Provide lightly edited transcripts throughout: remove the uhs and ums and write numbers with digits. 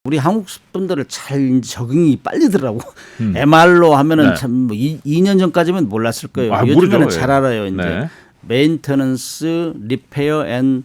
우리 한국 분들을 잘 적응이 빨리더라고. MR로 하면은 네. 참 2년 전까지면 몰랐을 거예요. 아, 요즘에는 모르죠. 잘 알아요. 이제 네. 메인터넌스, 리페어 앤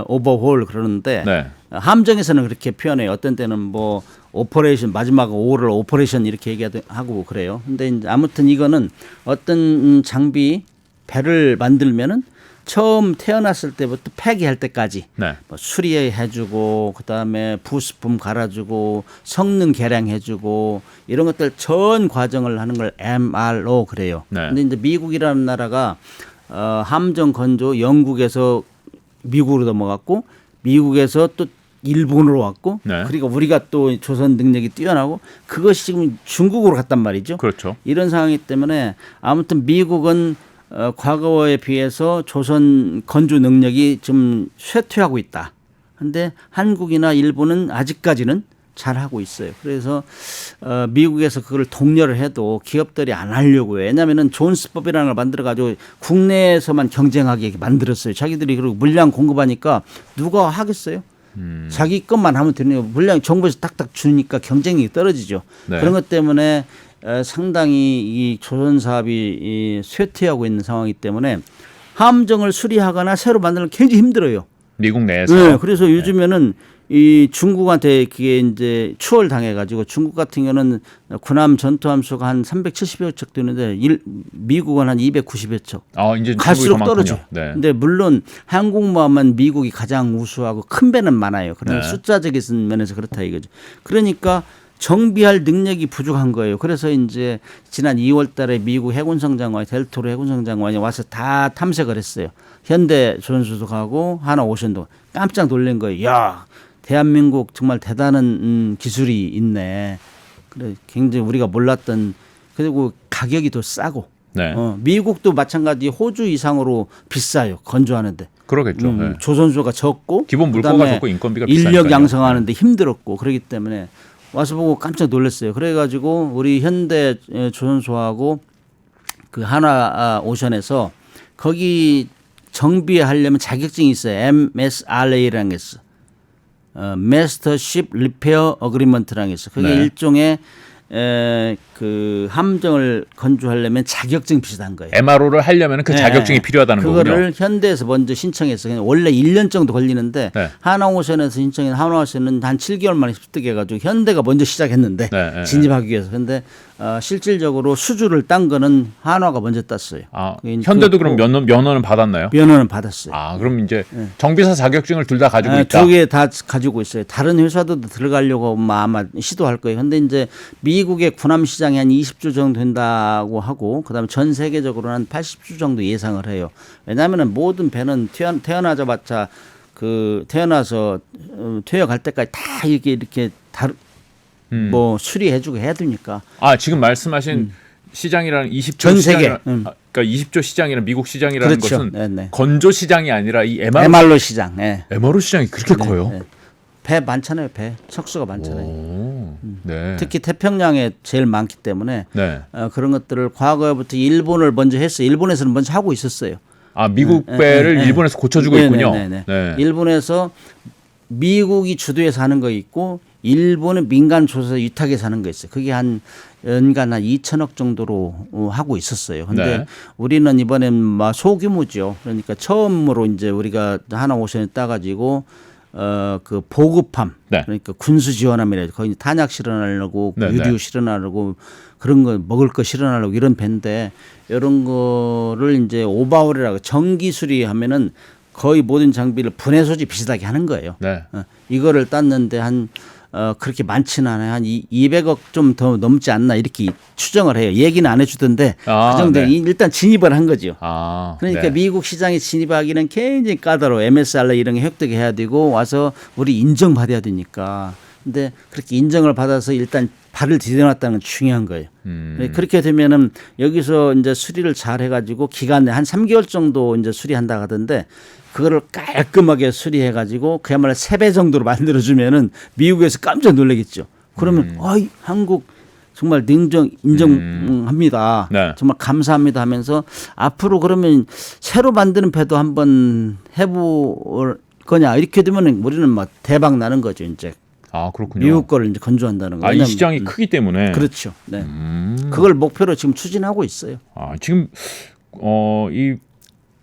오버홀 그러는데 네. 함정에서는 그렇게 표현해요. 어떤 때는 뭐 오퍼레이션 마지막 오를 오퍼레이션 이렇게 얘기하고 그래요. 근데 이제 아무튼 이거는 어떤 장비 배를 만들면은 처음 태어났을 때부터 폐기할 때까지 네. 뭐 수리해주고 그다음에 부수품 갈아주고 성능 개량해주고 이런 것들 전 과정을 하는 걸 MRO 그래요. 네. 근데 이제 미국이라는 나라가 함정 건조 영국에서 미국으로 넘어갔고 미국에서 또 일본으로 왔고 네. 그리고 우리가 또 조선 능력이 뛰어나고 그것이 지금 중국으로 갔단 말이죠. 그렇죠. 이런 상황이기 때문에 아무튼 미국은 과거에 비해서 조선 건조 능력이 좀 쇠퇴하고 있다. 그런데 한국이나 일본은 아직까지는 잘하고 있어요. 그래서 미국에서 그걸 독려를 해도 기업들이 안 하려고 해요. 왜냐하면 존스법이라는 걸 만들어가지고 국내에서만 경쟁하게 만들었어요. 자기들이 그리고 물량 공급하니까 누가 하겠어요? 자기 것만 하면 되는 거예요. 물량 정부에서 딱딱 주니까 경쟁력이 떨어지죠. 네. 그런 것 때문에 상당히 이 조선 사업이 쇠퇴하고 있는 상황이기 때문에 함정을 수리하거나 새로 만들면 굉장히 힘들어요. 미국 내에서. 네, 그래서 요즘에는 이 중국한테 그게 이제 추월 당해가지고 중국 같은 경우는 군함 전투함수가 한 370여 척 되는데 미국은 한 290여 척. 아, 이제 갈수록 떨어져. 네. 근데 물론 항공모함은 미국이 가장 우수하고 큰 배는 많아요. 그런데 네. 숫자적인 면에서 그렇다 이거죠. 그러니까 정비할 능력이 부족한 거예요. 그래서 이제 지난 2월 달에 미국 해군성 장관이 델토로 해군성 장관이 와서 다 탐색을 했어요. 현대 조선소속하고 하나오션도 깜짝 놀란 거예요. 야, 대한민국 정말 대단한 기술이 있네. 그래 굉장히 우리가 몰랐던 그리고 가격이 더 싸고. 네. 미국도 마찬가지 호주 이상으로 비싸요. 건조하는데. 그러겠죠. 네. 조선소가 적고 기본 물가가 그다음에 적고 인건비가 비싸니까요. 인력 양성하는데 힘들었고 그렇기 때문에 와서 보고 깜짝 놀랐어요. 그래가지고 우리 현대 조선소하고 그 하나오션에서 거기 정비하려면 자격증이 있어요. MSRA라는 게 있어. Mastership Repair Agreement라는 게 있어. 그게 네. 일종의 그 함정을 건조하려면 자격증 비슷한 거예요. MRO를 하려면 그 자격증이 필요하다는 그거를 거군요. 현대에서 먼저 신청했어요. 원래 1년 정도 걸리는데 네. 하나오션에서 신청한 하나오션은 한 7개월 만에 습득해가지고 현대가 먼저 시작했는데 네. 진입하기 위해서. 그런데 실질적으로 수주를 딴 거는 한화가 먼저 땄어요. 아, 현대도 그럼 면허는 받았나요? 면허는 받았어요. 아, 그럼 이제 정비사 자격증을 둘 다 가지고 있다. 두 개 다 가지고 있어요. 다른 회사도 들어가려고 아마 시도할 거예요. 그런데 이제 미국의 군함 시장이 한 20조 정도 된다고 하고 그다음에 전 세계적으로는 한 80조 정도 예상을 해요. 왜냐하면 모든 배는 태어나자마자 그 태어나서 퇴역할 때까지 다 이렇게 뭐 수리해주고 해야 되니까. 아, 지금 말씀하신 시장이라는 20조 전 세계. 시장이라, 그러니까 20조 시장이라는 미국 시장이라는 그렇죠. 것은 네네. 건조 시장이 아니라 이 MRO 시장. 네. MRO 시장이 그렇게 커요. 네. 배 많잖아요. 배 척수가 많잖아요. 오, 네. 특히 태평양에 제일 많기 때문에 네. 그런 것들을 과거부터 일본을 먼저 했어요. 일본에서는 먼저 하고 있었어요. 아, 미국 배를 일본에서 고쳐주고 있군요. 네. 네. 일본에서 미국이 주도해서 하는 거 있고 일본은 민간 조사 위탁해서 하는 거 있어요. 그게 한 연간 한 2천억 정도로 하고 있었어요. 그런데 네. 우리는 이번엔 막 소규모죠. 그러니까 처음으로 이제 우리가 하나오션에 따가지고 그 보급함 네. 그러니까 군수 지원함이라 거기 탄약 실현하려고 네, 유류 네. 실현하려고 그런 거 먹을 거 실현하려고 이런 배인데 이런 거를 이제 오버홀이라고 정기 수리하면은 거의 모든 장비를 분해 소지 비슷하게 하는 거예요. 네. 이거를 땄는데 한 그렇게 많지는 않아요. 한 200억 좀 더 넘지 않나 이렇게 추정을 해요. 얘기는 안 해주던데 그 정도 네. 일단 진입을 한 거죠. 아, 그러니까 네. 미국 시장에 진입하기는 굉장히 까다로워. MSRA 이런 게 획득해야 되고 와서 우리 인정받아야 되니까. 근데 그렇게 인정을 받아서 일단 발을 디뎌놨다는 건 중요한 거예요. 그렇게 되면은 여기서 이제 수리를 잘 해가지고 기간에 한 3개월 정도 이제 수리한다 하던데 그거를 깔끔하게 수리해가지고 그야말로 3배 정도로 만들어주면은 미국에서 깜짝 놀라겠죠. 그러면 어이 한국 정말 인정합니다. 네. 정말 감사합니다 하면서 앞으로 그러면 새로 만드는 배도 한번 해볼 거냐 이렇게 되면 우리는 막 대박 나는 거죠 이제. 아, 그렇군요. 미국 거를 이제 건조한다는 거예요. 아, 이 왜냐면, 시장이 크기 때문에. 그렇죠. 네. 그걸 목표로 지금 추진하고 있어요. 아, 지금 이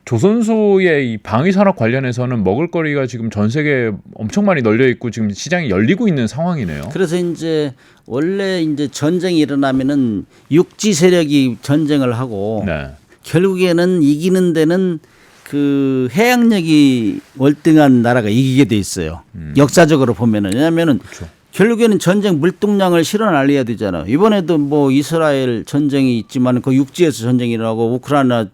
조선소의 이 방위산업 관련해서는 먹을거리가 지금 전 세계에 엄청 많이 널려 있고 지금 시장이 열리고 있는 상황이네요. 그래서 이제 원래 이제 전쟁이 일어나면은 육지 세력이 전쟁을 하고 네. 결국에는 이기는 데는 그 해양력이 월등한 나라가 이기게 돼 있어요. 역사적으로 보면은. 왜냐하면은 그렇죠. 결국에는 전쟁 물동량을 실어 날려야 되잖아요. 이번에도 뭐 이스라엘 전쟁이 있지만 그 육지에서 전쟁이 일어나고 우크라이나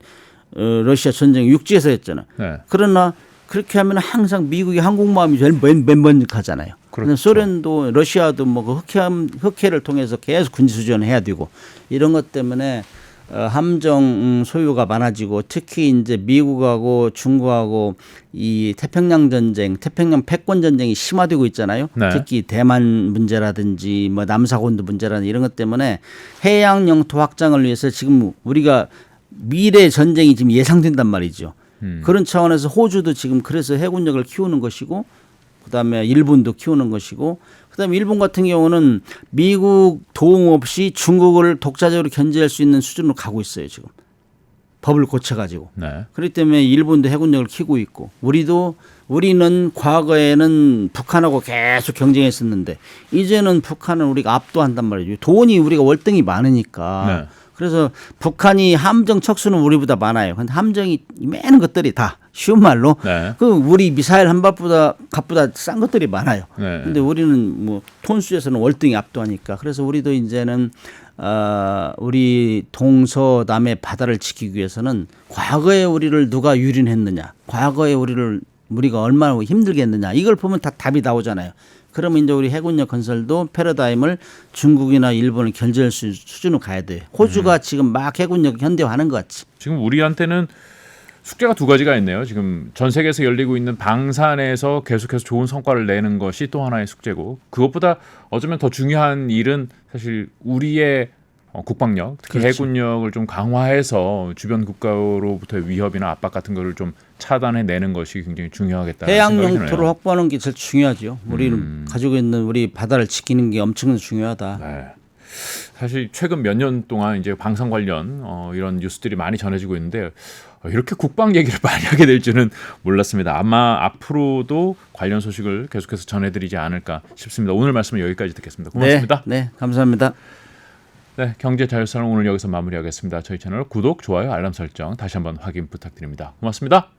러시아 전쟁 육지에서 했잖아. 네. 그러나 그렇게 하면 항상 미국이 항공모함이 제일 맨번하잖아요. 그렇죠. 소련도 러시아도 뭐 그 흑해를 통해서 계속 군지 수준을 해야 되고 이런 것 때문에 함정 소유가 많아지고 특히 이제 미국하고 중국하고 이 태평양 전쟁, 태평양 패권 전쟁이 심화되고 있잖아요. 네. 특히 대만 문제라든지 뭐 남사곤도 문제라든지 이런 것 때문에 해양 영토 확장을 위해서 지금 우리가 미래 전쟁이 지금 예상된단 말이죠. 그런 차원에서 호주도 지금 그래서 해군력을 키우는 것이고 그다음에 일본도 키우는 것이고 그다음에 일본 같은 경우는 미국 도움 없이 중국을 독자적으로 견제할 수 있는 수준으로 가고 있어요. 지금 법을 고쳐가지고. 네. 그렇기 때문에 일본도 해군력을 키우고 있고 우리는 과거에는 북한하고 계속 경쟁했었는데 이제는 북한은 우리가 압도한단 말이죠. 돈이 우리가 월등히 많으니까. 네. 그래서 북한이 함정 척수는 우리보다 많아요. 근데 함정이 많은 것들이 다 쉬운 말로 네. 그 우리 미사일 한 발보다 값보다 싼 것들이 많아요. 네. 근데 우리는 뭐 톤수에서는 월등히 압도하니까 그래서 우리도 이제는 우리 동서남의 바다를 지키기 위해서는 과거에 우리를 누가 유린했느냐, 과거에 우리가 얼마나 힘들게 했느냐 이걸 보면 다 답이 나오잖아요. 그러면 이제 우리 해군력 건설도 패러다임을 중국이나 일본을 견제할 수준으로 가야 돼요. 호주가 지금 막 해군력 현대화하는 것 같지. 지금 우리한테는 숙제가 두 가지가 있네요. 지금 전 세계에서 열리고 있는 방산에서 계속해서 좋은 성과를 내는 것이 또 하나의 숙제고 그것보다 어쩌면 더 중요한 일은 사실 우리의 국방력, 특히 그렇죠. 해군력을 좀 강화해서 주변 국가로부터의 위협이나 압박 같은 거를 좀 차단해내는 것이 굉장히 중요하겠다. 해양 영토를 확보하는 게 제일 중요하죠. 우리는 가지고 있는 우리 바다를 지키는 게 엄청 중요하다. 네. 사실 최근 몇 년 동안 이제 방산 관련 이런 뉴스들이 많이 전해지고 있는데 이렇게 국방 얘기를 많이 하게 될 줄은 몰랐습니다. 아마 앞으로도 관련 소식을 계속해서 전해드리지 않을까 싶습니다. 오늘 말씀은 여기까지 듣겠습니다. 고맙습니다. 네, 감사합니다. 네, 경제자유살롱 오늘 여기서 마무리하겠습니다. 저희 채널 구독, 좋아요, 알람 설정 다시 한번 확인 부탁드립니다. 고맙습니다.